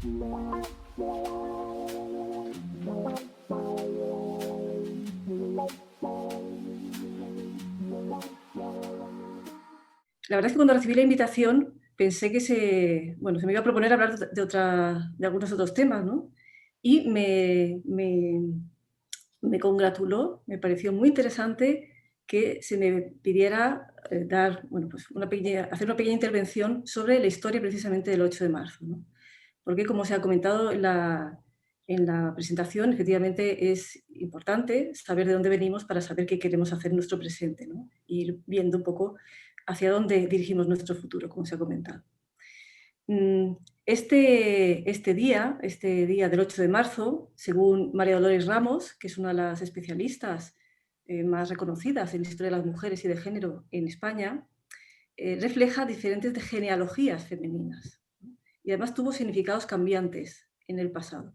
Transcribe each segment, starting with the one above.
La verdad es que cuando recibí la invitación pensé que se me iba a proponer hablar de algunos otros temas, ¿no? Y me congratuló, me pareció muy interesante que se me pidiera dar, pues hacer una pequeña intervención sobre la historia precisamente del 8 de marzo, ¿no? Porque, como se ha comentado en la presentación, efectivamente es importante saber de dónde venimos para saber qué queremos hacer en nuestro presente, ¿no? Ir viendo un poco hacia dónde dirigimos nuestro futuro, como se ha comentado. Este día del 8 de marzo, según María Dolores Ramos, que es una de las especialistas más reconocidas en la historia de las mujeres y de género en España, refleja diferentes genealogías femeninas, ¿no? Y además tuvo significados cambiantes en el pasado.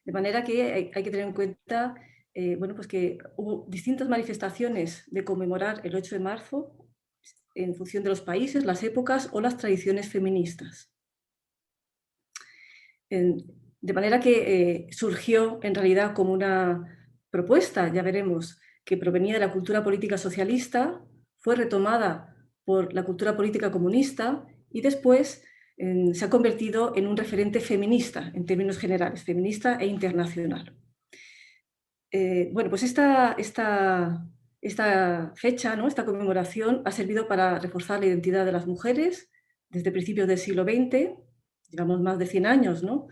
De manera que hay que tener en cuenta pues que hubo distintas manifestaciones de conmemorar el 8 de marzo en función de los países, las épocas o las tradiciones feministas. De manera que surgió en realidad como una propuesta, ya veremos, que provenía de la cultura política socialista, fue retomada por la cultura política comunista y después se ha convertido en un referente feminista en términos generales, feminista e internacional. Pues esta fecha, ¿no? Esta conmemoración ha servido para reforzar la identidad de las mujeres desde principios del siglo XX, llevamos más de 100 años, ¿no?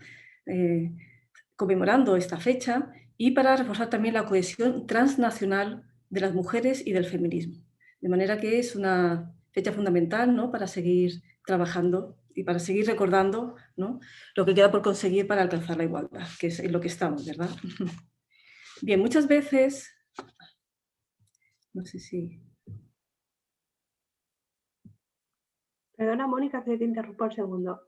Conmemorando esta fecha, y para reforzar también la cohesión transnacional de las mujeres y del feminismo. De manera que es una fecha fundamental, ¿no? Para seguir trabajando y para seguir recordando, ¿no? Lo que queda por conseguir para alcanzar la igualdad, que es en lo que estamos, ¿verdad? Bien, muchas veces, no sé si... Perdona, Mónica, que te interrumpo un segundo.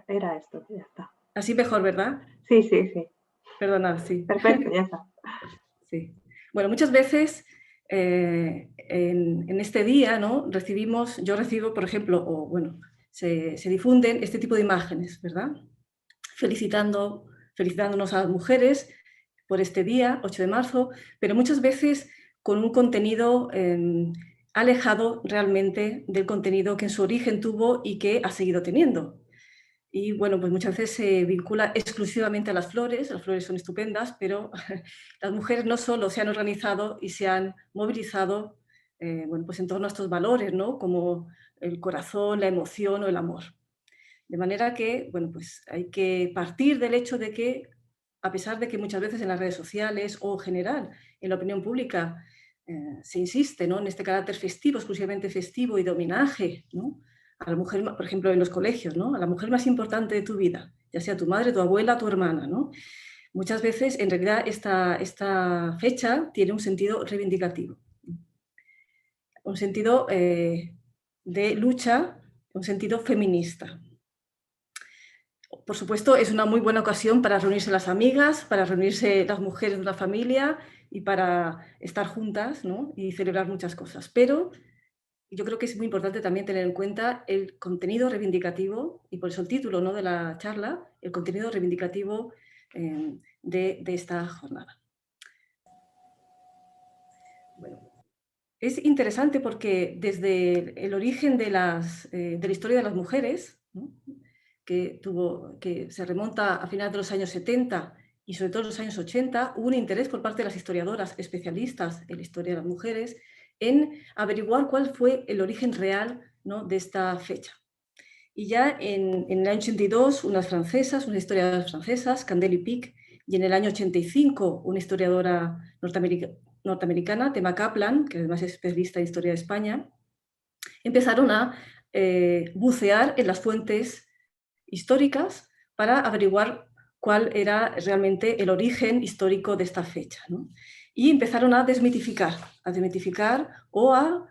Era esto, ya está. Así mejor, ¿verdad? Sí, sí, sí. Perdona, sí. Perfecto, ya está. Sí. Bueno, muchas veces en este día, ¿no? Yo recibo, por ejemplo, se difunden este tipo de imágenes, ¿verdad? Felicitándonos a las mujeres por este día, 8 de marzo, pero muchas veces con un contenido alejado realmente del contenido que en su origen tuvo y que ha seguido teniendo. Y pues muchas veces se vincula exclusivamente a las flores son estupendas, pero las mujeres no solo se han organizado y se han movilizado pues en torno a estos valores, ¿no? Como el corazón, la emoción o el amor. De manera que, pues hay que partir del hecho de que, a pesar de que muchas veces en las redes sociales o en general en la opinión pública se insiste, ¿no? En este carácter festivo, exclusivamente festivo y de homenaje, ¿no? A la mujer, por ejemplo, en los colegios, ¿no? A la mujer más importante de tu vida, ya sea tu madre, tu abuela, tu hermana, ¿no? Muchas veces, en realidad, esta fecha tiene un sentido reivindicativo, un sentido de lucha, un sentido feminista. Por supuesto, es una muy buena ocasión para reunirse las amigas, para reunirse las mujeres de una familia y para estar juntas, ¿no? Y celebrar muchas cosas. Pero yo creo que es muy importante también tener en cuenta el contenido reivindicativo, y por eso el título, ¿no? De la charla, el contenido reivindicativo de esta jornada. Bueno, es interesante porque desde el origen de la historia de las mujeres, ¿no? que se remonta a finales de los años 70 y sobre todo en los años 80, hubo un interés por parte de las historiadoras especialistas en la historia de las mujeres en averiguar cuál fue el origen real, ¿no? De esta fecha. Y ya en el año 82, unas historiadoras francesas, Candel y Pic, y en el año 85, una historiadora norteamericana, Tema Kaplan, que además es especialista en historia de España, empezaron a bucear en las fuentes históricas para averiguar cuál era realmente el origen histórico de esta fecha, ¿no? Y empezaron a desmitificar o a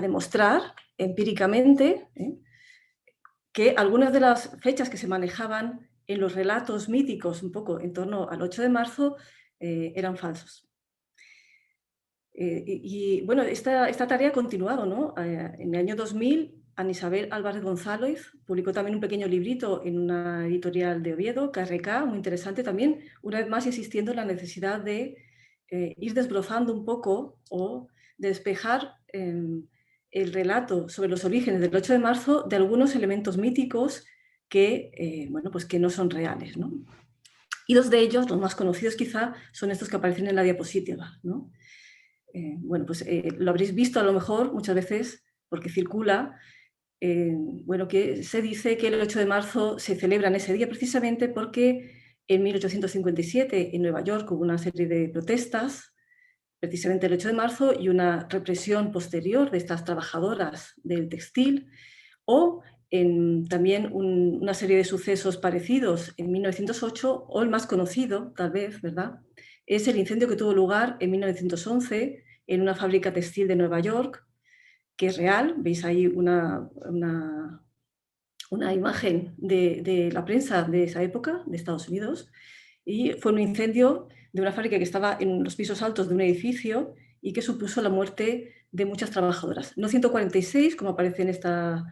demostrar empíricamente que algunas de las fechas que se manejaban en los relatos míticos un poco en torno al 8 de marzo eran falsos. Esta tarea ha continuado, ¿no? En el año 2000 Ana Isabel Álvarez González publicó también un pequeño librito en una editorial de Oviedo, KRK, muy interesante también, una vez más insistiendo en la necesidad de ir desbrozando un poco o de despejar el relato sobre los orígenes del 8 de marzo de algunos elementos míticos que, bueno, pues que no son reales, ¿no? Y dos de ellos, los más conocidos quizá, son estos que aparecen en la diapositiva, ¿no? Bueno, pues lo habréis visto a lo mejor muchas veces porque circula, bueno, que se dice que el 8 de marzo se celebra en ese día precisamente porque en 1857 en Nueva York hubo una serie de protestas, precisamente el 8 de marzo, y una represión posterior de estas trabajadoras del textil, o también una serie de sucesos parecidos en 1908, o el más conocido, tal vez, ¿verdad?, es el incendio que tuvo lugar en 1911 en una fábrica textil de Nueva York, que es real. Veis ahí una imagen de la prensa de esa época, de Estados Unidos, y fue un incendio de una fábrica que estaba en los pisos altos de un edificio y que supuso la muerte de muchas trabajadoras. No 146, como aparece en esta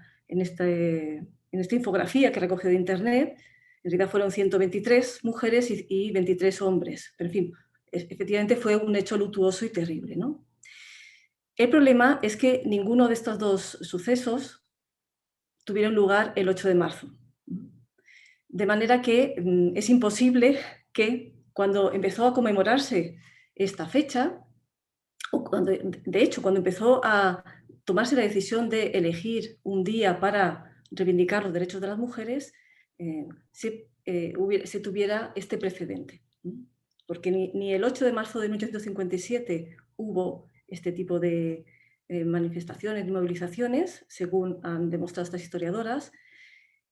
infografía que he recogido de internet, en realidad fueron 123 mujeres y 23 hombres, pero en fin, efectivamente fue un hecho luctuoso y terrible, ¿no? El problema es que ninguno de estos dos sucesos tuvieron lugar el 8 de marzo. De manera que es imposible que cuando empezó a conmemorarse esta fecha, o de hecho, cuando empezó a tomarse la decisión de elegir un día para reivindicar los derechos de las mujeres, se tuviera este precedente. Porque ni el 8 de marzo de 1857 hubo este tipo de manifestaciones y movilizaciones, según han demostrado estas historiadoras,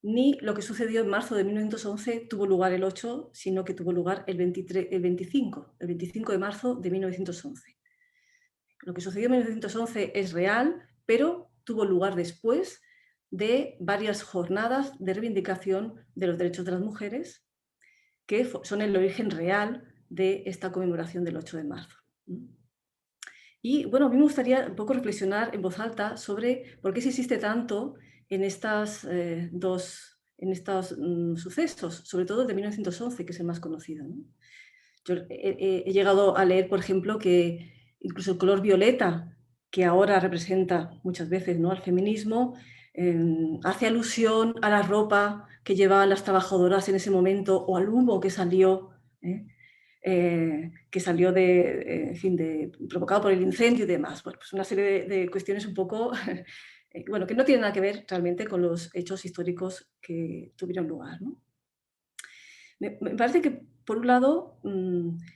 ni lo que sucedió en marzo de 1911 tuvo lugar el 8, sino que tuvo lugar el 25 de marzo de 1911. Lo que sucedió en 1911 es real, pero tuvo lugar después de varias jornadas de reivindicación de los derechos de las mujeres, que son el origen real de esta conmemoración del 8 de marzo. Y bueno, a mí me gustaría un poco reflexionar en voz alta sobre por qué se insiste tanto en estos sucesos, sobre todo el de 1911, que es el más conocido, ¿no? Yo he llegado a leer, por ejemplo, que incluso el color violeta, que ahora representa muchas veces, ¿no?, al feminismo, hace alusión a la ropa que llevaban las trabajadoras en ese momento o al humo que salió, en fin, provocado por el incendio y demás. Bueno, pues una serie de cuestiones un poco bueno, que no tienen nada que ver realmente con los hechos históricos que tuvieron lugar, ¿no? Me parece que, por un lado,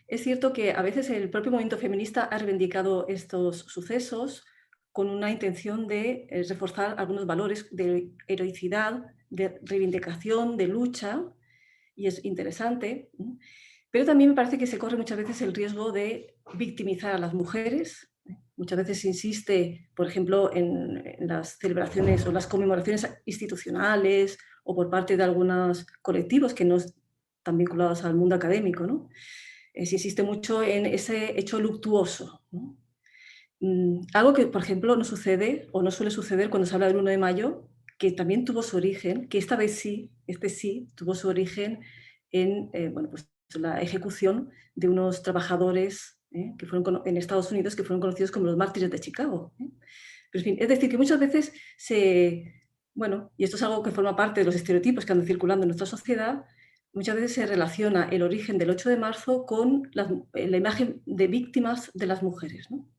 es cierto que a veces el propio movimiento feminista ha reivindicado estos sucesos con una intención de reforzar algunos valores de heroicidad, de reivindicación, de lucha, y es interesante, ¿no? Pero también me parece que se corre muchas veces el riesgo de victimizar a las mujeres. Muchas veces se insiste, por ejemplo, en las celebraciones o las conmemoraciones institucionales o por parte de algunos colectivos que no están vinculados al mundo académico, ¿no? Se insiste mucho en ese hecho luctuoso, ¿no? Algo que, por ejemplo, no sucede o no suele suceder cuando se habla del 1 de mayo, que también tuvo su origen, que esta vez sí, tuvo su origen en bueno, pues la ejecución de unos trabajadores que fueron en Estados Unidos, que fueron conocidos como los mártires de Chicago. Pero, en fin, es decir, que muchas veces bueno, y esto es algo que forma parte de los estereotipos que andan circulando en nuestra sociedad, muchas veces se relaciona el origen del 8 de marzo con la imagen de víctimas de las mujeres, ¿no?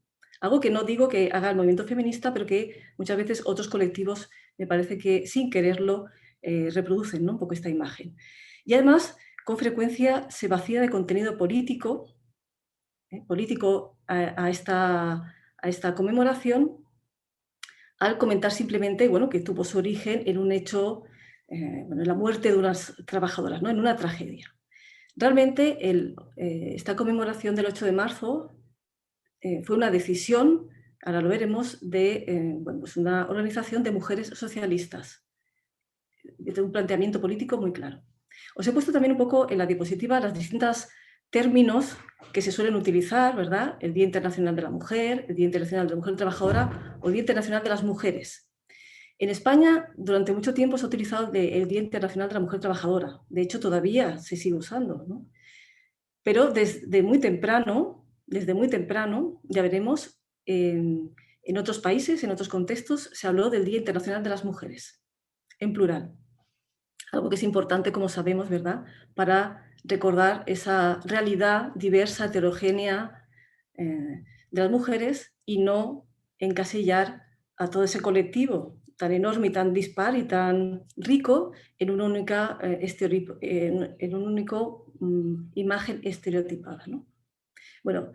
Algo que no digo que haga el movimiento feminista, pero que muchas veces otros colectivos me parece que sin quererlo reproducen, ¿no?, un poco esta imagen. Y además, con frecuencia se vacía de contenido político a esta conmemoración al comentar simplemente, bueno, que tuvo su origen en un hecho, bueno, en la muerte de unas trabajadoras, ¿no?, en una tragedia. Realmente esta conmemoración del 8 de marzo fue una decisión, ahora lo veremos, de bueno, pues una organización de mujeres socialistas, de un planteamiento político muy claro. Os he puesto también un poco en la diapositiva los distintos términos que se suelen utilizar, ¿verdad? El Día Internacional de la Mujer, el Día Internacional de la Mujer Trabajadora o el Día Internacional de las Mujeres. En España, durante mucho tiempo se ha utilizado el Día Internacional de la Mujer Trabajadora. De hecho, todavía se sigue usando, ¿no? Pero desde muy temprano, ya veremos, en otros países, en otros contextos, se habló del Día Internacional de las Mujeres, en plural. Algo que es importante, como sabemos, ¿verdad?, para recordar esa realidad diversa, heterogénea de las mujeres y no encasillar a todo ese colectivo tan enorme y tan dispar y tan rico en una única, en un único imagen estereotipada, ¿no? Bueno,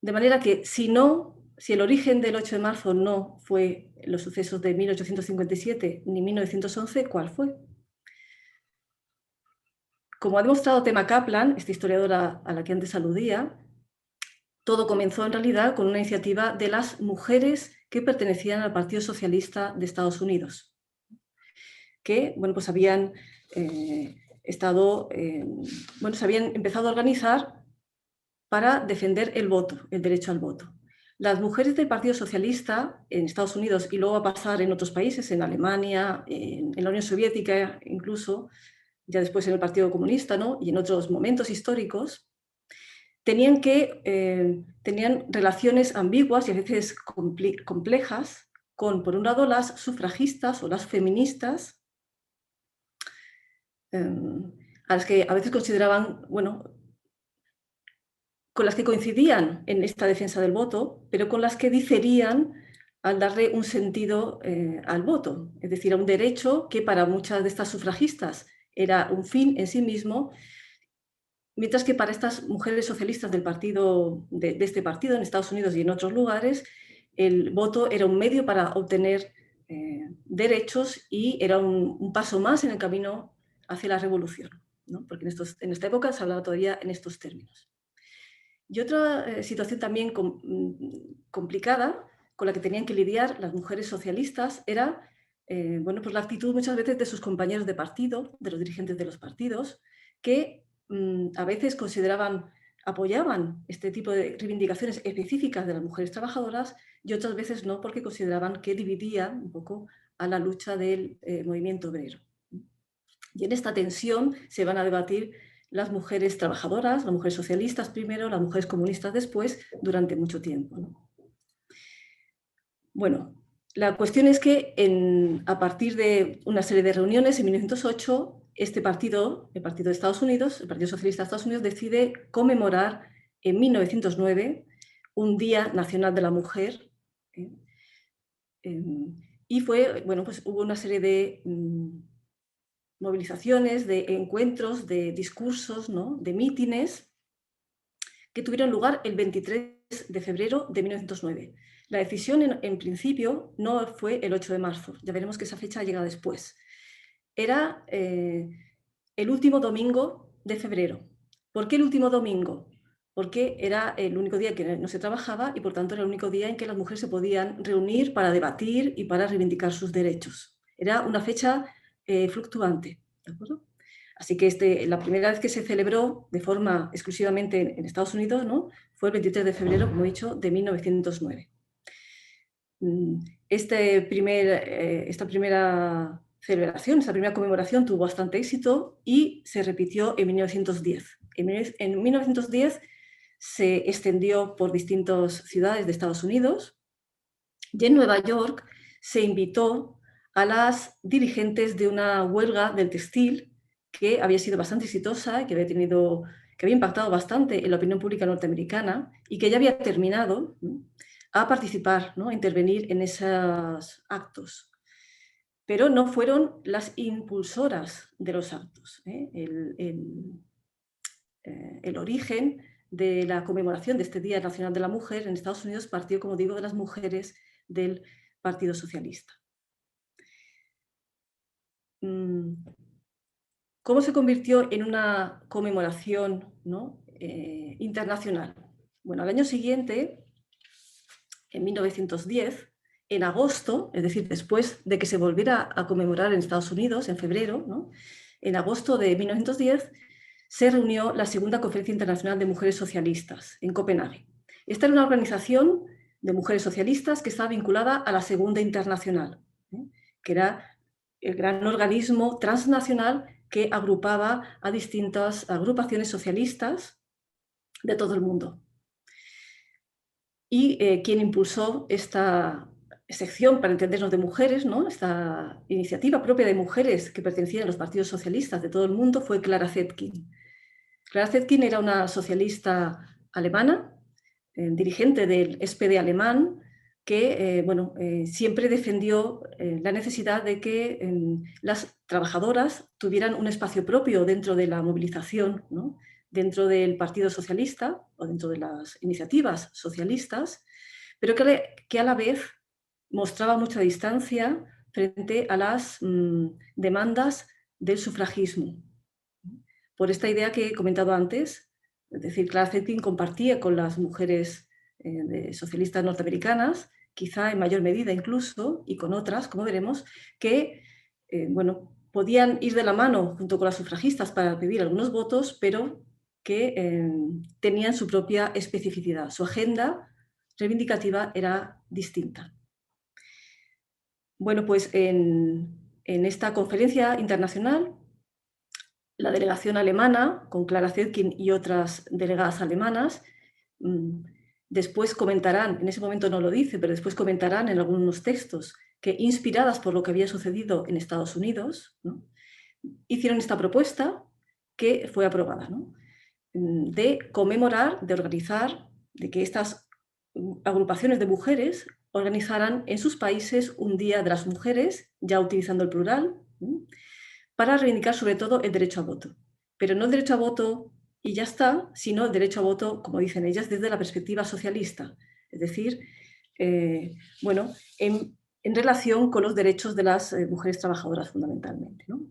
de manera que si el origen del 8 de marzo no fue los sucesos de 1857 ni 1911, ¿cuál fue? Como ha demostrado Tema Kaplan, esta historiadora a la que antes aludía, todo comenzó en realidad con una iniciativa de las mujeres que pertenecían al Partido Socialista de Estados Unidos, que bueno, pues habían se habían empezado a organizar para defender el voto, el derecho al voto. Las mujeres del Partido Socialista en Estados Unidos y luego a pasar en otros países, en Alemania, en la Unión Soviética incluso, ya después en el Partido Comunista, ¿no?, y en otros momentos históricos, tenían relaciones ambiguas y a veces complejas con, por un lado, las sufragistas o las feministas, a las que a veces consideraban, bueno, con las que coincidían en esta defensa del voto, pero con las que diferían al darle un sentido al voto, es decir, a un derecho que para muchas de estas sufragistas era un fin en sí mismo, mientras que para estas mujeres socialistas del partido, de este partido en Estados Unidos y en otros lugares, el voto era un medio para obtener derechos y era un paso más en el camino hacia la revolución, ¿no?, porque en esta época se hablaba todavía en estos términos. Y otra situación también complicada con la que tenían que lidiar las mujeres socialistas era pues la actitud muchas veces de sus compañeros de partido, de los dirigentes de los partidos, que a veces apoyaban este tipo de reivindicaciones específicas de las mujeres trabajadoras y otras veces no, porque consideraban que dividía un poco a la lucha del movimiento obrero. Y en esta tensión se van a debatir las mujeres trabajadoras, las mujeres socialistas primero, las mujeres comunistas después, durante mucho tiempo, ¿no? Bueno, la cuestión es que a partir de una serie de reuniones en 1908, este partido, el Partido de Estados Unidos, el Partido Socialista de Estados Unidos, decide conmemorar en 1909 un Día Nacional de la Mujer. Y pues hubo una serie de movilizaciones, de encuentros, de discursos, ¿no?, de mítines que tuvieron lugar el 23 de febrero de 1909. La decisión en principio no fue el 8 de marzo, ya veremos que esa fecha llega después. Era el último domingo de febrero. ¿Por qué el último domingo? Porque era el único día que no se trabajaba y por tanto era el único día en que las mujeres se podían reunir para debatir y para reivindicar sus derechos. Era una fecha fluctuante, ¿de acuerdo? Así que la primera vez que se celebró de forma exclusivamente en Estados Unidos, ¿no?, fue el 23 de febrero, como he dicho, de 1909. Esta primera celebración, esta primera conmemoración tuvo bastante éxito y se repitió en 1910. En 1910 se extendió por distintas ciudades de Estados Unidos y en Nueva York se invitó a las dirigentes de una huelga del textil que había sido bastante exitosa, que había impactado bastante en la opinión pública norteamericana y que ya había terminado, a participar, ¿no?, a intervenir en esos actos. Pero no fueron las impulsoras de los actos. El origen de la conmemoración de este Día Nacional de la Mujer en Estados Unidos partió, como digo, de las mujeres del Partido Socialista. ¿Cómo se convirtió en una conmemoración, ¿no?, internacional? Bueno, al año siguiente, en 1910, en agosto, es decir, después de que se volviera a conmemorar en Estados Unidos, en febrero, ¿no?, en agosto de 1910, se reunió la Segunda Conferencia Internacional de Mujeres Socialistas en Copenhague. Esta era una organización de mujeres socialistas que estaba vinculada a la Segunda Internacional. que era el gran organismo transnacional que agrupaba a distintas agrupaciones socialistas de todo el mundo. Y quien impulsó esta sección, para entendernos, de mujeres, ¿no? Esta iniciativa propia de mujeres que pertenecían a los partidos socialistas de todo el mundo, fue Clara Zetkin. Clara Zetkin era una socialista alemana, dirigente del SPD alemán, que siempre defendió la necesidad de que las trabajadoras tuvieran un espacio propio dentro de la movilización, ¿no? Dentro del Partido Socialista o dentro de las iniciativas socialistas, pero que a la vez mostraba mucha distancia frente a las demandas del sufragismo. Por esta idea que he comentado antes, es decir, Clara Zetkin compartía con las mujeres socialistas norteamericanas, quizá en mayor medida incluso, y con otras, como veremos, que podían ir de la mano junto con las sufragistas para pedir algunos votos, pero que tenían su propia especificidad. Su agenda reivindicativa era distinta. Bueno, pues en esta conferencia internacional, la delegación alemana, con Clara Zetkin y otras delegadas alemanas, después comentarán, en ese momento no lo dice, pero después comentarán en algunos textos que, inspiradas por lo que había sucedido en Estados Unidos, ¿no?, hicieron esta propuesta que fue aprobada, ¿no?, de conmemorar, de organizar, de que estas agrupaciones de mujeres organizaran en sus países un Día de las Mujeres, ya utilizando el plural, ¿no?, para reivindicar sobre todo el derecho a voto. Pero no el derecho a voto y ya está, sino el derecho a voto, como dicen ellas, desde la perspectiva socialista. Es decir, en relación con los derechos de las mujeres trabajadoras fundamentalmente, ¿no?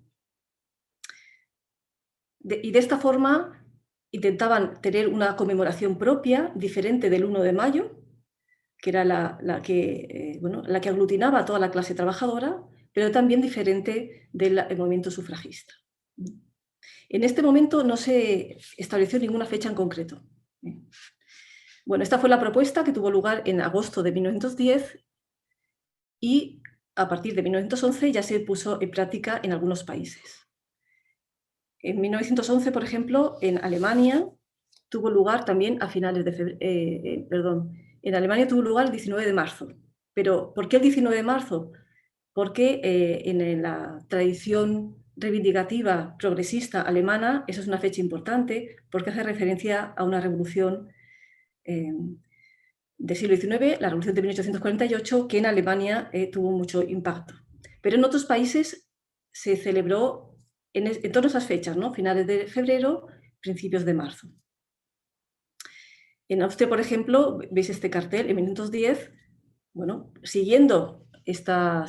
Y de esta forma intentaban tener una conmemoración propia, diferente del 1 de mayo, que era la que aglutinaba a toda la clase trabajadora, pero también diferente del movimiento sufragista. En este momento no se estableció ninguna fecha en concreto. Bueno, esta fue la propuesta que tuvo lugar en agosto de 1910 y a partir de 1911 ya se puso en práctica en algunos países. En 1911, por ejemplo, en Alemania tuvo lugar también a finales de febrero, en Alemania tuvo lugar el 19 de marzo. Pero ¿por qué el 19 de marzo? Porque en la tradición reivindicativa progresista alemana eso es una fecha importante porque hace referencia a una revolución del siglo XIX, la revolución de 1848, que en Alemania tuvo mucho impacto. Pero en otros países se celebró en todas esas fechas, ¿no?, finales de febrero, principios de marzo. En Austria, por ejemplo, veis este cartel, en 1910, bueno, siguiendo esta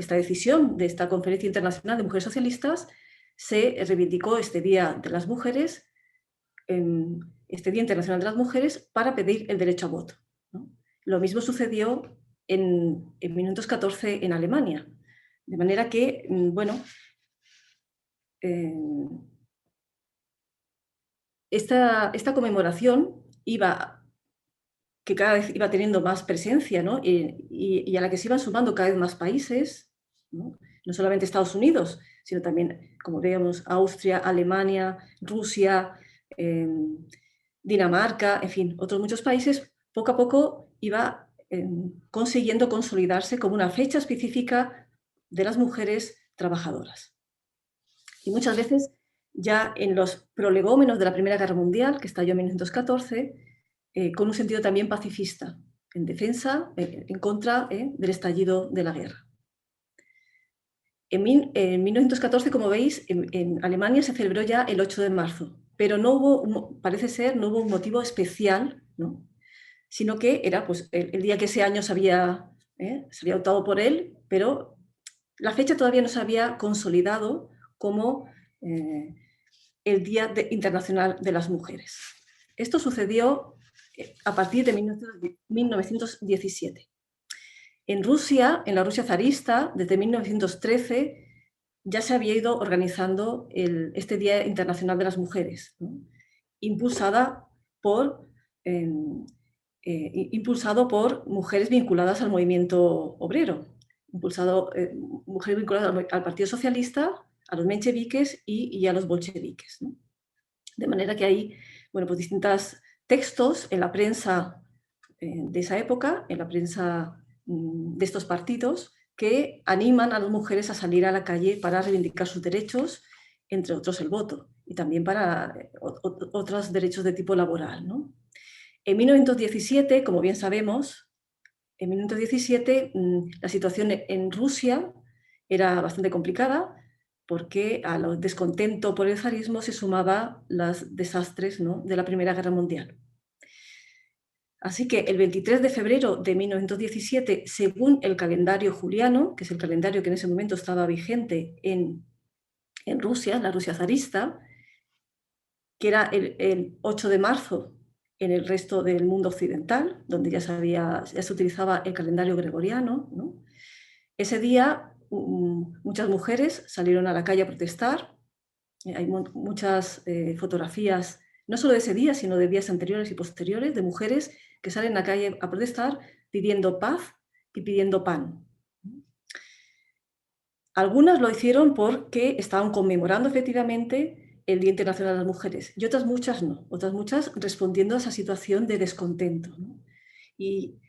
decisión de esta Conferencia Internacional de Mujeres Socialistas, se reivindicó este Día de las Mujeres, este Día Internacional de las Mujeres, para pedir el derecho a voto, ¿no? Lo mismo sucedió en 1914 en Alemania, de manera que, esta conmemoración que cada vez iba teniendo más presencia, ¿no?, y a la que se iban sumando cada vez más países, ¿no?, no solamente Estados Unidos, sino también, como veíamos, Austria, Alemania, Rusia, Dinamarca, en fin, otros muchos países, poco a poco iba consiguiendo consolidarse como una fecha específica de las mujeres trabajadoras. Y muchas veces, ya en los prolegómenos de la Primera Guerra Mundial, que estalló en 1914, con un sentido también pacifista, en defensa, en contra del estallido de la guerra. En 1914, como veis, en Alemania se celebró ya el 8 de marzo, pero parece ser, no hubo un motivo especial, ¿no?, sino que era pues, el día que ese año se había optado por él, pero la fecha todavía no se había consolidado como el Día Internacional de las Mujeres. Esto sucedió a partir de 1917. En Rusia, en la Rusia zarista, desde 1913 ya se había ido organizando este Día Internacional de las Mujeres, ¿no?, impulsado por mujeres vinculadas al movimiento obrero. impulsado, mujeres vinculadas al Partido Socialista, a los mencheviques y a los bolcheviques, ¿no? De manera que hay, bueno, pues distintos textos en la prensa de esa época, en la prensa de estos partidos, que animan a las mujeres a salir a la calle para reivindicar sus derechos, entre otros el voto, y también para otros derechos de tipo laboral, ¿no? En 1917, como bien sabemos, en 1917 la situación en Rusia era bastante complicada porque al descontento por el zarismo se sumaba los desastres, ¿no?, de la Primera Guerra Mundial. Así que el 23 de febrero de 1917, según el calendario juliano, que es el calendario que en ese momento estaba vigente en Rusia, la Rusia zarista, que era el 8 de marzo en el resto del mundo occidental, donde ya se utilizaba el calendario gregoriano, ¿no? Ese día muchas mujeres salieron a la calle a protestar. Hay muchas fotografías, no solo de ese día, sino de días anteriores y posteriores, de mujeres que salen a la calle a protestar pidiendo paz y pidiendo pan. Algunas lo hicieron porque estaban conmemorando efectivamente el Día Internacional de las Mujeres y otras muchas no, otras muchas respondiendo a esa situación de descontento, ¿no? Y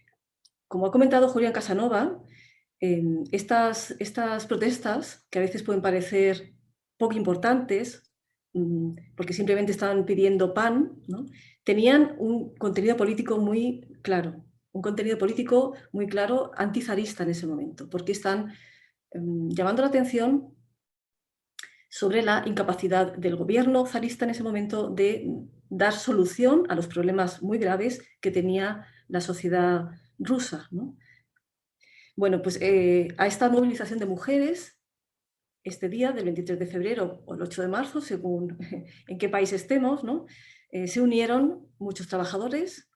como ha comentado Julián Casanova, estas protestas, que a veces pueden parecer poco importantes, porque simplemente estaban pidiendo pan, ¿no?, tenían un contenido político muy claro, un contenido político muy claro antizarista en ese momento, porque están llamando la atención sobre la incapacidad del gobierno zarista en ese momento de dar solución a los problemas muy graves que tenía la sociedad rusa, ¿no? Bueno, pues a esta movilización de mujeres, este día del 23 de febrero o el 8 de marzo, según en qué país estemos, ¿no?, se unieron muchos trabajadores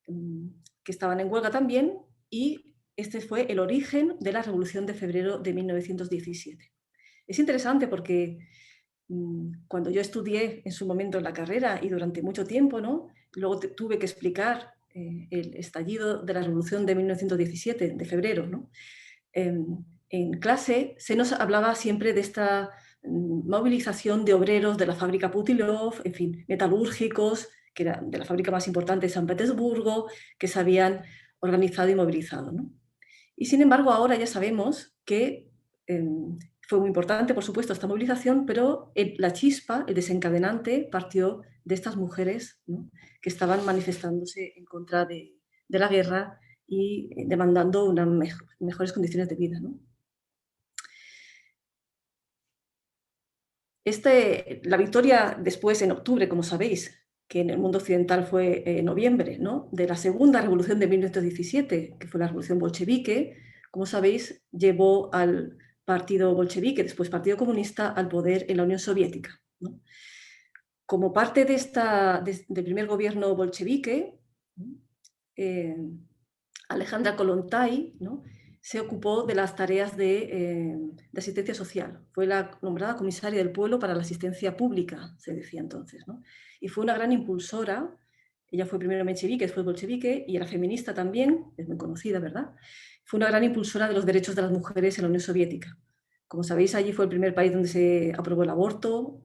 que estaban en huelga también, y este fue el origen de la Revolución de Febrero de 1917. Es interesante porque cuando yo estudié en su momento la carrera y durante mucho tiempo, ¿no?, luego tuve que explicar el estallido de la Revolución de 1917, de febrero, ¿no?, en clase se nos hablaba siempre de esta movilización de obreros de la fábrica Putilov, en fin, metalúrgicos, que era de la fábrica más importante de San Petersburgo, que se habían organizado y movilizado, ¿no? Y sin embargo, ahora ya sabemos que fue muy importante, por supuesto, esta movilización, pero la chispa, el desencadenante, partió de estas mujeres, ¿no?, que estaban manifestándose en contra de la guerra y demandando unas mejores condiciones de vida, ¿no? La victoria después, en octubre, como sabéis, que en el mundo occidental fue en noviembre, ¿no?, de la segunda revolución de 1917, que fue la revolución bolchevique, como sabéis, llevó al partido bolchevique, después Partido Comunista, al poder en la Unión Soviética, ¿no? Como parte del primer gobierno bolchevique, eh, Alejandra Kollontai, ¿no?, se ocupó de las tareas de asistencia social. Fue la nombrada comisaria del pueblo para la asistencia pública, se decía entonces, ¿no? Y fue una gran impulsora. Ella fue primero menchevique, después bolchevique, y era feminista también, es muy conocida, ¿verdad? Fue una gran impulsora de los derechos de las mujeres en la Unión Soviética. Como sabéis, allí fue el primer país donde se aprobó el aborto,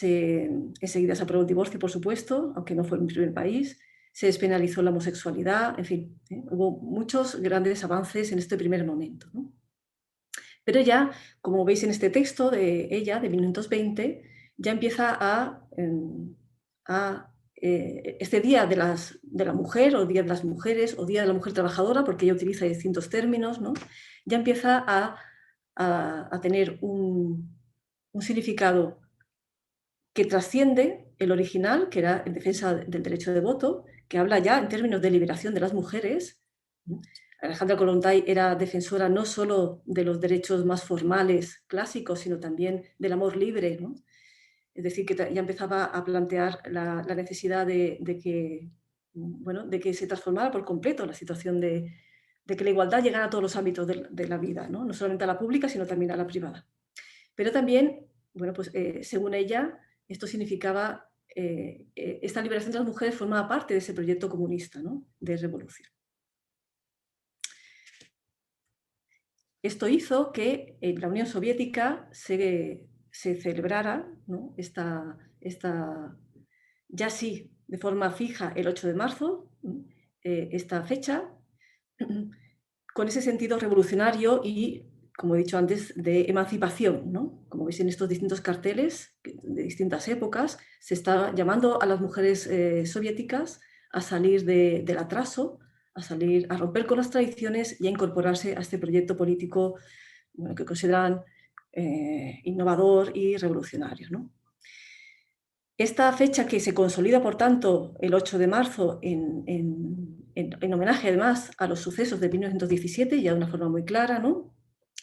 enseguida se aprobó el divorcio, por supuesto, aunque no fue el primer país. Se despenalizó la homosexualidad, en fin, hubo muchos grandes avances en este primer momento, ¿no? Pero ya, como veis en este texto de ella, de 1920, ya empieza este Día de la Mujer, o Día de las Mujeres, o Día de la Mujer Trabajadora, porque ella utiliza distintos términos, ¿no?, ya empieza a tener un significado que trasciende el original, que era en defensa del derecho de voto, que habla ya en términos de liberación de las mujeres. Alejandra Kollontai era defensora no solo de los derechos más formales, clásicos, sino también del amor libre, ¿no? Es decir, que ya empezaba a plantear la necesidad de que se transformara por completo la situación de que la igualdad llegara a todos los ámbitos de la vida, ¿no? No solamente a la pública, sino también a la privada. Pero también, bueno, pues según ella, esto significaba, esta liberación de las mujeres formaba parte de ese proyecto comunista, ¿no?, de revolución. Esto hizo que en la Unión Soviética se celebrara, ¿no?, ya sí, de forma fija, el 8 de marzo, esta fecha, con ese sentido revolucionario y, como he dicho antes, de emancipación, ¿no? Como veis en estos distintos carteles de distintas épocas, se está llamando a las mujeres soviéticas a salir del atraso, a romper con las tradiciones y a incorporarse a este proyecto político, bueno, que consideran innovador y revolucionario, ¿no? Esta fecha, que se consolida, por tanto, el 8 de marzo, en homenaje además a los sucesos de 1917, ya de una forma muy clara, ¿no?,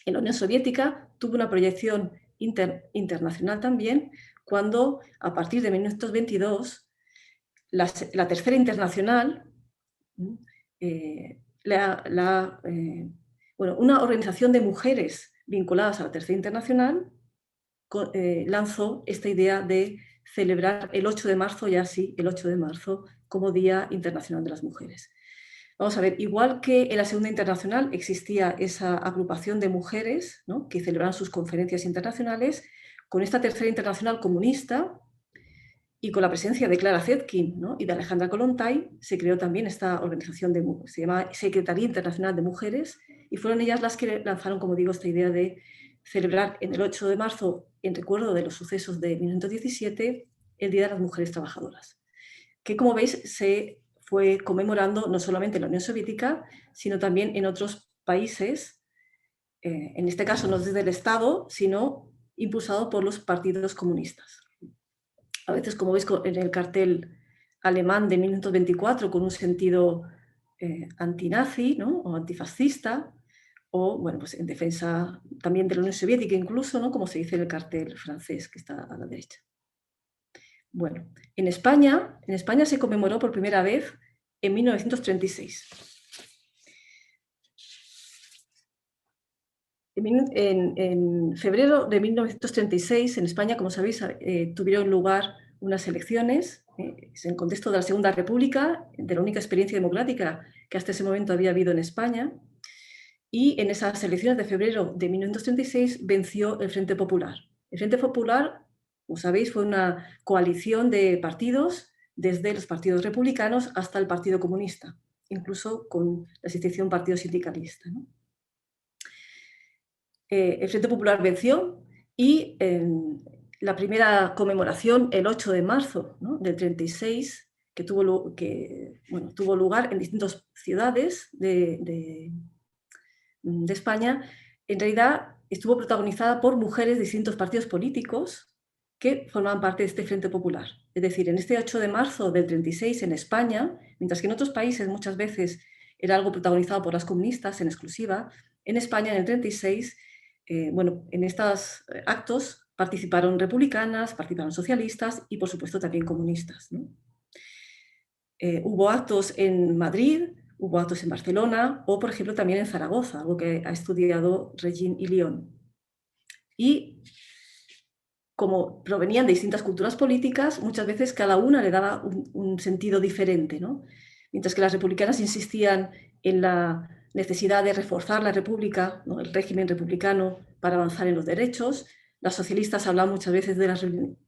en la Unión Soviética, tuvo una proyección internacional también, cuando a partir de 1922 la Tercera Internacional, una organización de mujeres vinculadas a la Tercera Internacional, lanzó esta idea de celebrar el 8 de marzo, ya sí, el 8 de marzo, como Día Internacional de las Mujeres. Vamos a ver, igual que en la Segunda Internacional existía esa agrupación de mujeres, ¿no?, que celebraban sus conferencias internacionales, con esta Tercera Internacional comunista y con la presencia de Clara Zetkin, ¿no?, y de Alejandra Kollontai, se creó también esta organización, se llama Secretaría Internacional de Mujeres, y fueron ellas las que lanzaron, como digo, esta idea de celebrar en el 8 de marzo, en recuerdo de los sucesos de 1917, el Día de las Mujeres Trabajadoras, que, como veis, se fue conmemorando no solamente en la Unión Soviética, sino también en otros países, en este caso no desde el Estado, sino impulsado por los partidos comunistas. A veces, como veis en el cartel alemán de 1924, con un sentido antinazi, ¿no?, o antifascista, o, bueno, pues en defensa también de la Unión Soviética incluso, ¿no?, como se dice en el cartel francés que está a la derecha. Bueno, en España se conmemoró por primera vez en 1936. En febrero de 1936, en España, como sabéis, tuvieron lugar unas elecciones en el contexto de la Segunda República, de la única experiencia democrática que hasta ese momento había habido en España. Y en esas elecciones de febrero de 1936 venció el Frente Popular. El Frente Popular, como sabéis, fue una coalición de partidos, desde los partidos republicanos hasta el Partido Comunista, incluso con la existencia de un partido sindicalista, ¿no? El Frente Popular venció y la primera conmemoración, el 8 de marzo, ¿no?, del 36, que tuvo lugar en distintas ciudades de España, en realidad estuvo protagonizada por mujeres de distintos partidos políticos que formaban parte de este Frente Popular. Es decir, en este 8 de marzo del 36 en España, mientras que en otros países muchas veces era algo protagonizado por las comunistas en exclusiva, en España en el 36, en estos actos participaron republicanas, participaron socialistas y, por supuesto, también comunistas, ¿no? Hubo actos en Madrid, hubo actos en Barcelona o, por ejemplo, también en Zaragoza, algo que ha estudiado Regine Ilión. Y como provenían de distintas culturas políticas, muchas veces cada una le daba un sentido diferente, ¿no? Mientras que las republicanas insistían en la necesidad de reforzar la república, ¿no?, el régimen republicano, para avanzar en los derechos. Las socialistas hablaban muchas veces de las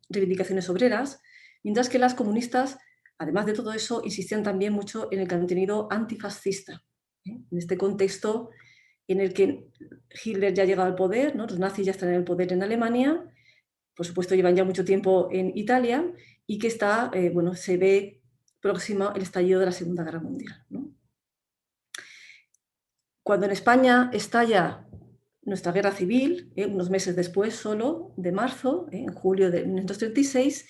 reivindicaciones obreras, mientras que las comunistas, además de todo eso, insistían también mucho en el contenido antifascista, ¿eh? En este contexto en el que Hitler ya ha llegado al poder, ¿no?, los nazis ya están en el poder en Alemania, por supuesto llevan ya mucho tiempo en Italia, y que se ve próximo el estallido de la Segunda Guerra Mundial, ¿no? Cuando en España estalla nuestra guerra civil, unos meses después solo, de marzo, en julio de 1936,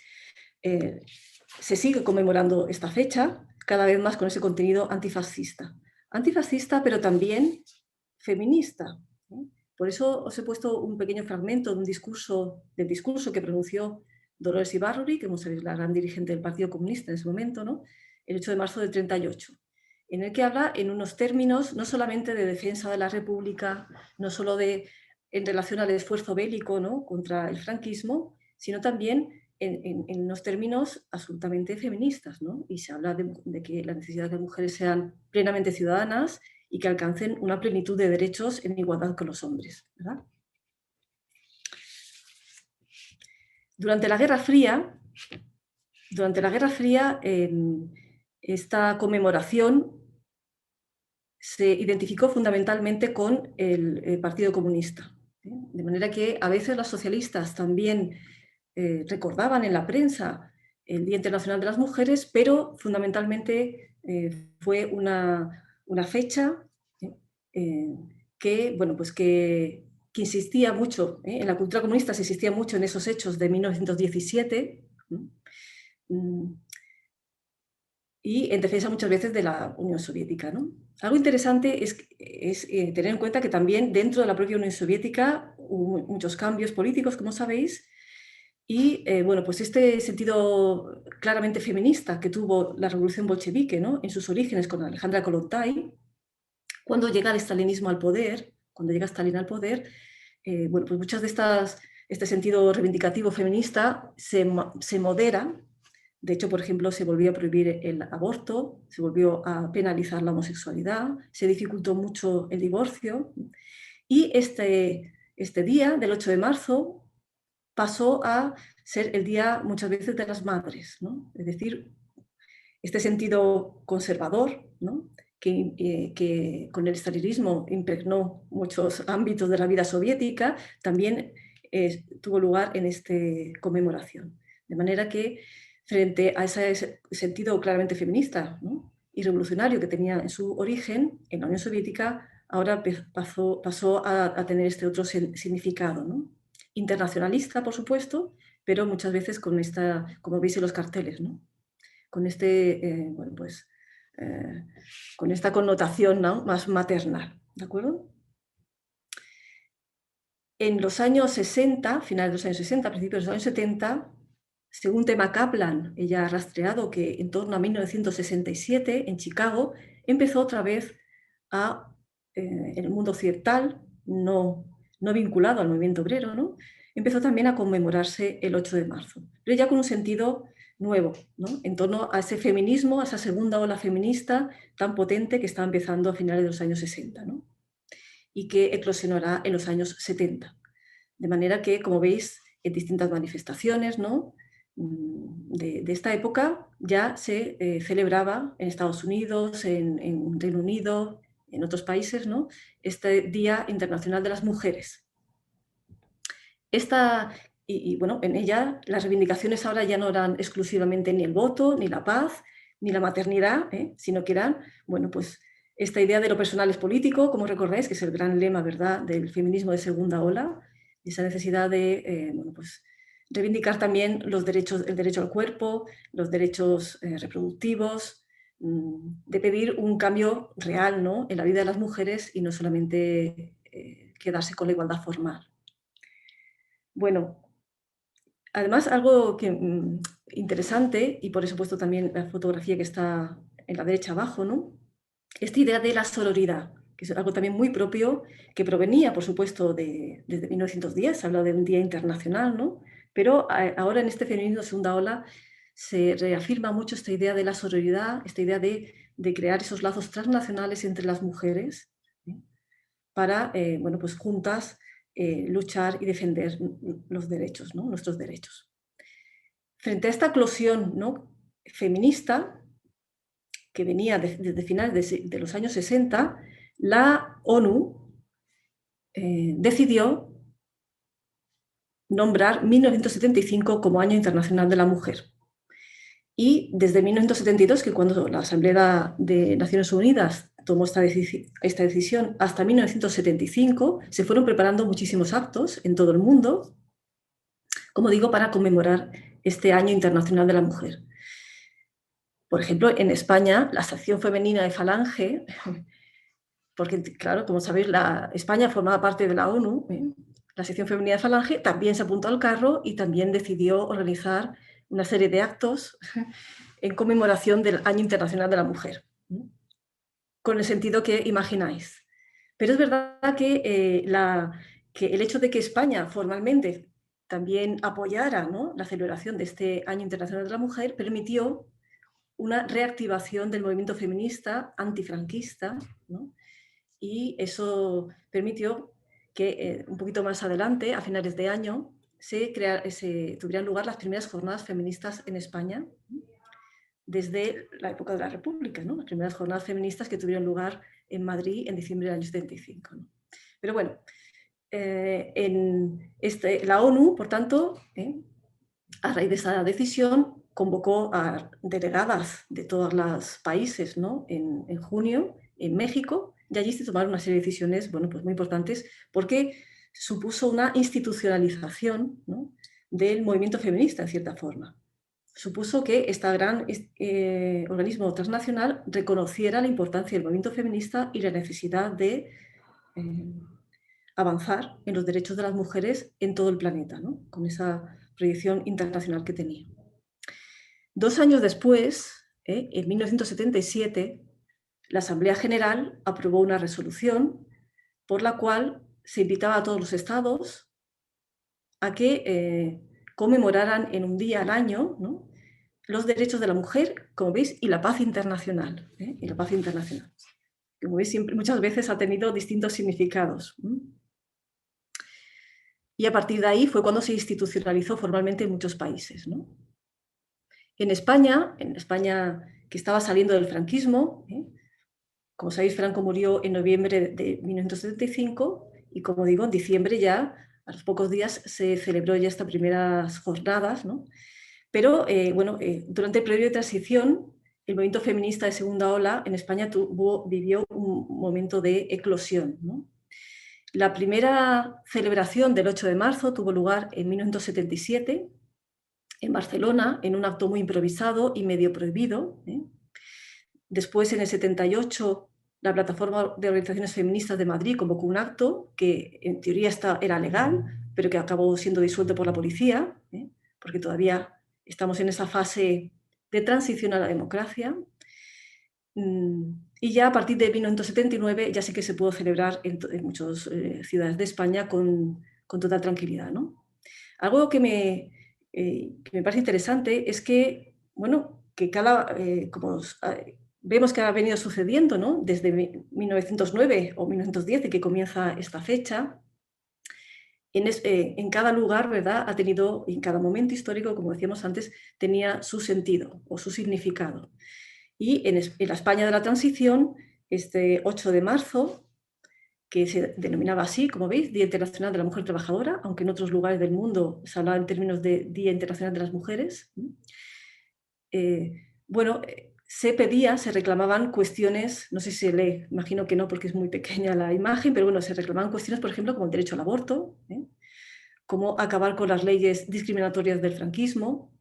se sigue conmemorando esta fecha, cada vez más con ese contenido antifascista. Antifascista, pero también feminista, ¿eh? Por eso os he puesto un pequeño fragmento del discurso que pronunció Dolores Ibarruri, que es la gran dirigente del Partido Comunista en ese momento, ¿no?, el 8 de marzo del 38, en el que habla en unos términos no solamente de defensa de la República, no solo en relación al esfuerzo bélico, ¿no?, contra el franquismo, sino también en unos términos absolutamente feministas, ¿no? Y se habla de que la necesidad de que las mujeres sean plenamente ciudadanas y que alcancen una plenitud de derechos en igualdad con los hombres, ¿verdad? Durante la Guerra Fría, esta conmemoración se identificó fundamentalmente con el Partido Comunista, ¿eh? De manera que a veces los socialistas también recordaban en la prensa el Día Internacional de las Mujeres, pero fundamentalmente fue una fecha que, bueno, pues que insistía mucho, en la cultura comunista se insistía mucho en esos hechos de 1917, y en defensa muchas veces de la Unión Soviética, ¿no? Algo interesante es tener en cuenta que también dentro de la propia Unión Soviética hubo muchos cambios políticos, como sabéis, y bueno, pues este sentido claramente feminista que tuvo la revolución bolchevique, ¿no? En sus orígenes con Alejandra Kollontai, cuando llega el estalinismo al poder, cuando llega Stalin al poder, bueno, pues muchas de este sentido reivindicativo feminista se modera. De hecho, por ejemplo, se volvió a prohibir el aborto, se volvió a penalizar la homosexualidad, se dificultó mucho el divorcio. Y este día del 8 de marzo pasó a ser el día muchas veces de las madres, ¿no? Es decir, este sentido conservador, ¿no? que con el estalinismo impregnó muchos ámbitos de la vida soviética, también tuvo lugar en esta conmemoración. De manera que frente a ese sentido claramente feminista, ¿no? y revolucionario que tenía en su origen en la Unión Soviética, ahora pasó a tener este otro significado, ¿no? Internacionalista, por supuesto, pero muchas veces con esta, como veis en los carteles, ¿no? Con bueno, pues, con esta connotación, ¿no? más maternal, ¿de acuerdo? En los años 60, finales de los años 60, principios de los años 70, según Tema Kaplan, ella ha rastreado que en torno a 1967, en Chicago, empezó otra vez en el mundo occidental, no vinculado al movimiento obrero, ¿no? Empezó también a conmemorarse el 8 de marzo, pero ya con un sentido nuevo, ¿no? En torno a ese feminismo, a esa segunda ola feminista tan potente que estaba empezando a finales de los años 60, ¿no? y que eclosionará en los años 70. De manera que, como veis, en distintas manifestaciones, ¿no? de esta época ya se celebraba en Estados Unidos, en Reino Unido, en otros países, ¿no? este Día Internacional de las Mujeres. Bueno, en ella las reivindicaciones ahora ya no eran exclusivamente ni el voto, ni la paz, ni la maternidad, sino que eran, bueno, pues esta idea de lo personal es político, como recordáis, que es el gran lema, ¿verdad?, del feminismo de segunda ola, esa necesidad de, bueno, pues, reivindicar también el derecho al cuerpo, los derechos reproductivos, de pedir un cambio real, ¿no?, en la vida de las mujeres y no solamente quedarse con la igualdad formal. Bueno, además algo interesante, y por eso he puesto también la fotografía que está en la derecha abajo, ¿no? Esta idea de la sororidad, que es algo también muy propio, que provenía, por supuesto, desde 1910, se habla de un día internacional, ¿no? Pero ahora en este feminismo de segunda ola se reafirma mucho esta idea de la sororidad, esta idea de crear esos lazos transnacionales entre las mujeres, ¿eh? Para, bueno, pues juntas luchar y defender los derechos, ¿no? Nuestros derechos. Frente a esta eclosión, ¿no?, feminista, que venía desde finales de los años 60, la ONU decidió nombrar 1975 como Año Internacional de la Mujer. Y desde 1972, que cuando la Asamblea de Naciones Unidas tomó esta decisión, hasta 1975, se fueron preparando muchísimos actos en todo el mundo, como digo, para conmemorar este Año Internacional de la Mujer. Por ejemplo, en España, la sección femenina de Falange, porque, claro, como sabéis, España formaba parte de la ONU, la sección femenina de Falange también se apuntó al carro y también decidió organizar una serie de actos en conmemoración del Año Internacional de la Mujer, con el sentido que imagináis. Pero es verdad que, que el hecho de que España formalmente también apoyara, ¿no?, la celebración de este Año Internacional de la Mujer permitió una reactivación del movimiento feminista antifranquista, ¿no?, y eso permitió que un poquito más adelante, a finales de año, se tuvieran lugar las primeras jornadas feministas en España desde la época de la República, ¿no? Las primeras jornadas feministas que tuvieron lugar en Madrid en diciembre del año 75. ¿No? Pero bueno, la ONU, por tanto, a raíz de esa decisión, convocó a delegadas de todos los países, ¿no? en junio en México, y allí se tomaron una serie de decisiones, bueno, pues muy importantes, porque supuso una institucionalización, ¿no? del movimiento feminista, en cierta forma. Supuso que este gran organismo transnacional reconociera la importancia del movimiento feminista y la necesidad de avanzar en los derechos de las mujeres en todo el planeta, ¿no? Con esa proyección internacional que tenía. 2 años después, en 1977, la Asamblea General aprobó una resolución por la cual se invitaba a todos los estados a que conmemoraran en un día al año, ¿no? los derechos de la mujer, como veis, y la paz internacional. Y la paz internacional. Como veis, muchas veces ha tenido distintos significados. Y a partir de ahí fue cuando se institucionalizó formalmente en muchos países. ¿No? En España, que estaba saliendo del franquismo, como sabéis, Franco murió en noviembre de 1975 y, como digo, en diciembre ya, a los pocos días, se celebró ya estas primeras jornadas, ¿no? Pero, durante el periodo de transición, el movimiento feminista de segunda ola en España vivió un momento de eclosión, ¿no? La primera celebración del 8 de marzo tuvo lugar en 1977 en Barcelona, en un acto muy improvisado y medio prohibido. Después, en el 78, la Plataforma de Organizaciones Feministas de Madrid convocó un acto que en teoría era legal, pero que acabó siendo disuelto por la policía, porque todavía estamos en esa fase de transición a la democracia. Y ya a partir de 1979 ya sí que se pudo celebrar en muchas ciudades de España con total tranquilidad, ¿no? Algo que me parece interesante es que, bueno, que vemos que ha venido sucediendo, ¿no? Desde 1909 o 1910, que comienza esta fecha, en cada lugar, ¿verdad? Ha tenido, en cada momento histórico, como decíamos antes, tenía su sentido o su significado. Y en la España de la transición, este 8 de marzo, que se denominaba así, como veis, Día Internacional de la Mujer Trabajadora, aunque en otros lugares del mundo se hablaba en términos de Día Internacional de las Mujeres. Se reclamaban cuestiones, no sé si se lee, imagino que no porque es muy pequeña la imagen, pero bueno, se reclamaban cuestiones, por ejemplo, como el derecho al aborto, cómo acabar con las leyes discriminatorias del franquismo,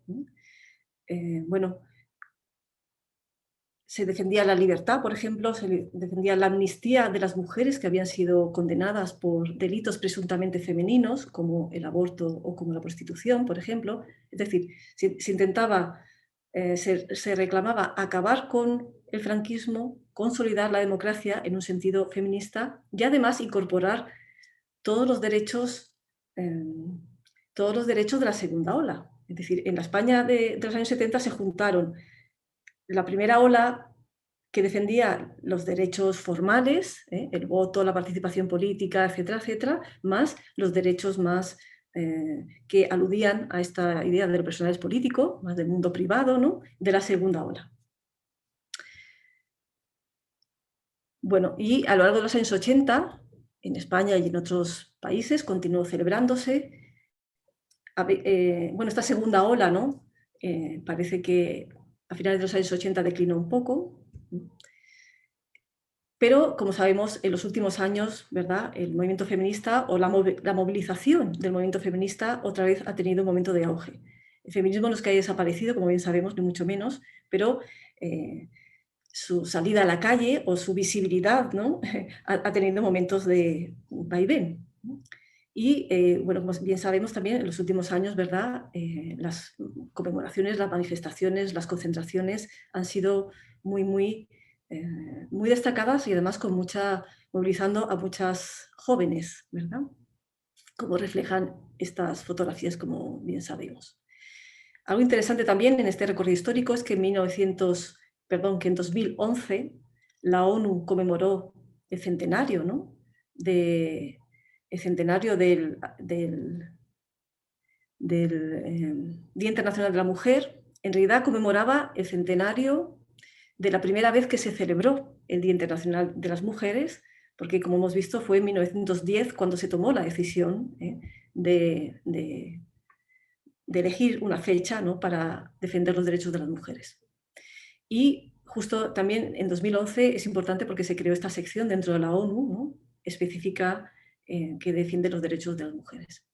se defendía la libertad, por ejemplo, se defendía la amnistía de las mujeres que habían sido condenadas por delitos presuntamente femeninos, como el aborto o como la prostitución, por ejemplo. Es decir, se intentaba, se reclamaba acabar con el franquismo, consolidar la democracia en un sentido feminista y además incorporar todos los derechos de la segunda ola. Es decir, en la España de los años 70 se juntaron la primera ola, que defendía los derechos formales, el voto, la participación política, etcétera, etcétera, más los derechos más que aludían a esta idea de los personales políticos, más del mundo privado, ¿no? De la segunda ola. Bueno, y a lo largo de los años 80, en España y en otros países, continuó celebrándose. Esta segunda ola, ¿no? Parece que a finales de los años 80 declinó un poco, pero, como sabemos, en los últimos años, ¿verdad? El movimiento feminista o la movilización del movimiento feminista otra vez ha tenido un momento de auge. El feminismo no es que haya desaparecido, como bien sabemos, ni mucho menos, pero su salida a la calle o su visibilidad, ¿no? ha tenido momentos de vaivén. Y, como bien sabemos también, en los últimos años, ¿verdad? Las conmemoraciones, las manifestaciones, las concentraciones han sido muy destacadas y además movilizando a muchas jóvenes, ¿verdad? Como reflejan estas fotografías, como bien sabemos. Algo interesante también en este recorrido histórico es que en 2011 la ONU conmemoró el centenario, ¿no? El centenario del Día Internacional de la Mujer, en realidad conmemoraba el centenario de la primera vez que se celebró el Día Internacional de las Mujeres, porque como hemos visto fue en 1910 cuando se tomó la decisión de, de, de, elegir una fecha, ¿no?, para defender los derechos de las mujeres. Y justo también en 2011 es importante porque se creó esta sección dentro de la ONU, ¿no?, específica que defiende los derechos de las mujeres.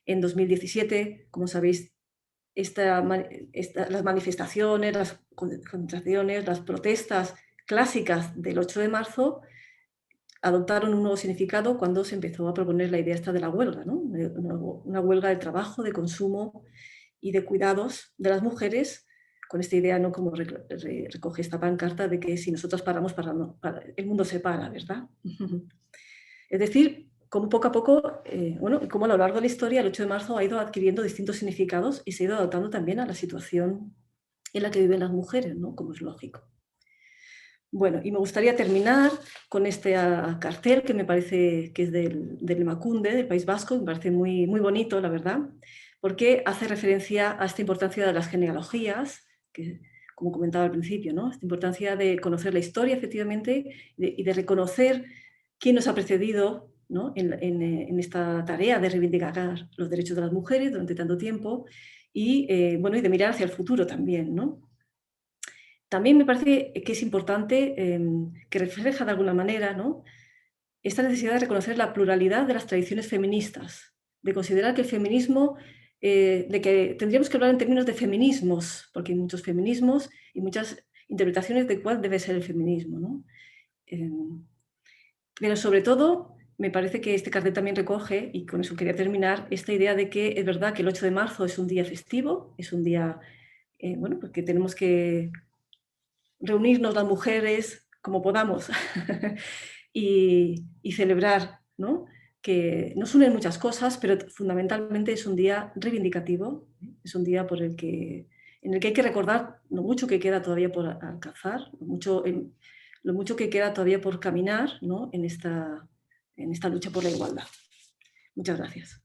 En 2017, como sabéis, las manifestaciones, las concentraciones, las protestas clásicas del 8 de marzo adoptaron un nuevo significado cuando se empezó a proponer la idea esta de la huelga, ¿no? Una huelga de trabajo, de consumo y de cuidados de las mujeres, con esta idea, ¿no?, como recoge esta pancarta de que si nosotras paramos, el mundo se para, ¿verdad? Es decir, como poco a poco, como a lo largo de la historia, el 8 de marzo ha ido adquiriendo distintos significados y se ha ido adaptando también a la situación en la que viven las mujeres, ¿no?, como es lógico. Bueno, y me gustaría terminar con este cartel que me parece que es del Emakunde, del País Vasco, me parece muy, muy bonito, la verdad, porque hace referencia a esta importancia de las genealogías, que, como comentaba al principio, ¿no?, esta importancia de conocer la historia, efectivamente, y de reconocer quién nos ha precedido, ¿no?, en esta tarea de reivindicar los derechos de las mujeres durante tanto tiempo y, y de mirar hacia el futuro también, ¿no? También me parece que es importante, que refleja de alguna manera, ¿no?, esta necesidad de reconocer la pluralidad de las tradiciones feministas, de considerar que el feminismo, de que tendríamos que hablar en términos de feminismos, porque hay muchos feminismos y muchas interpretaciones de cuál debe ser el feminismo, ¿no? Pero sobre todo, me parece que este cartel también recoge, y con eso quería terminar, esta idea de que es verdad que el 8 de marzo es un día festivo, es un día, porque tenemos que reunirnos las mujeres como podamos y celebrar, ¿no?, que nos unen muchas cosas, pero fundamentalmente es un día reivindicativo, es un día en el que hay que recordar lo mucho que queda todavía por alcanzar, lo mucho que queda todavía por caminar, ¿no?, en esta lucha por la igualdad. Muchas gracias.